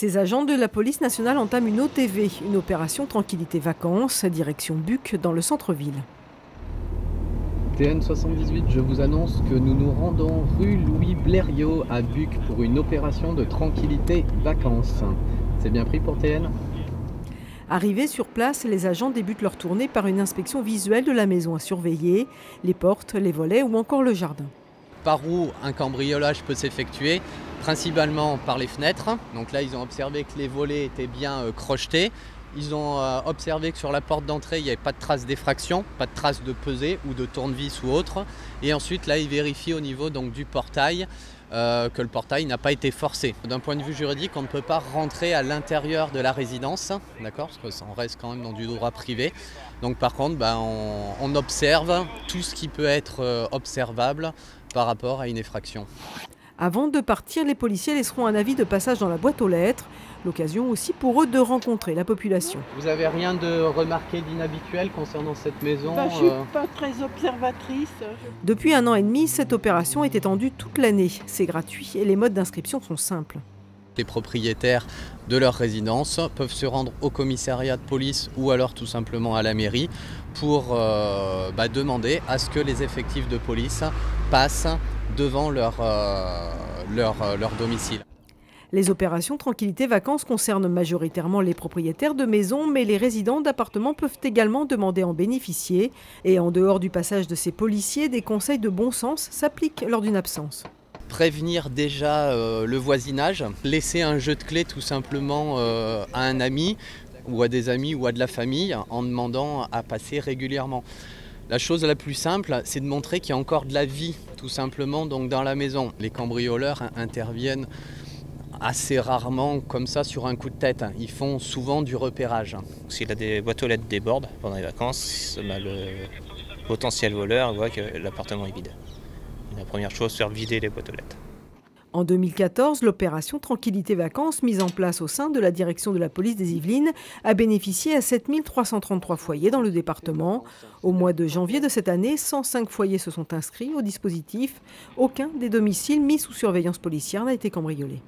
Ces agents de la police nationale entament une OTV, une opération Tranquillité Vacances, direction Buc, dans le centre-ville. TN78, je vous annonce que nous nous rendons rue Louis Blériot à Buc pour une opération de Tranquillité Vacances. C'est bien pris pour TN? Arrivés sur place, les agents débutent leur tournée par une inspection visuelle de la maison à surveiller, les portes, les volets ou encore le jardin. Par où un cambriolage peut s'effectuer, principalement par les fenêtres. Donc là, ils ont observé que les volets étaient bien crochetés. Ils ont observé que sur la porte d'entrée, il n'y avait pas de traces d'effraction, pas de traces de pesée ou de tournevis ou autre. Et ensuite, là, ils vérifient au niveau donc, du portail que le portail n'a pas été forcé. D'un point de vue juridique, on ne peut pas rentrer à l'intérieur de la résidence, d'accord, parce que ça en reste quand même dans du droit privé. Donc par contre, on observe tout ce qui peut être observable par rapport à une effraction. Avant de partir, les policiers laisseront un avis de passage dans la boîte aux lettres. L'occasion aussi pour eux de rencontrer la population. Vous avez rien de remarqué d'inhabituel concernant cette maison? Je ne suis pas très observatrice. Depuis 1 an et demi, cette opération est étendue toute l'année. C'est gratuit et les modes d'inscription sont simples. Les propriétaires de leur résidence peuvent se rendre au commissariat de police ou alors tout simplement à la mairie pour demander à ce que les effectifs de police passent devant leur domicile. Les opérations Tranquillité Vacances concernent majoritairement les propriétaires de maisons, mais les résidents d'appartements peuvent également demander à en bénéficier. Et en dehors du passage de ces policiers, des conseils de bon sens s'appliquent lors d'une absence. Prévenir déjà le voisinage, laisser un jeu de clés tout simplement à un ami ou à des amis ou à de la famille en demandant à passer régulièrement. La chose la plus simple, c'est de montrer qu'il y a encore de la vie tout simplement donc, dans la maison. Les cambrioleurs interviennent assez rarement comme ça sur un coup de tête. Ils font souvent du repérage. Si des boîtes aux lettres débordent pendant les vacances, le potentiel voleur voit que l'appartement est vide. La première chose, c'est de vider les boîtes aux lettres. En 2014, l'opération Tranquillité Vacances, mise en place au sein de la direction de la police des Yvelines, a bénéficié à 7 333 foyers dans le département. Au mois de janvier de cette année, 105 foyers se sont inscrits au dispositif. Aucun des domiciles mis sous surveillance policière n'a été cambriolé.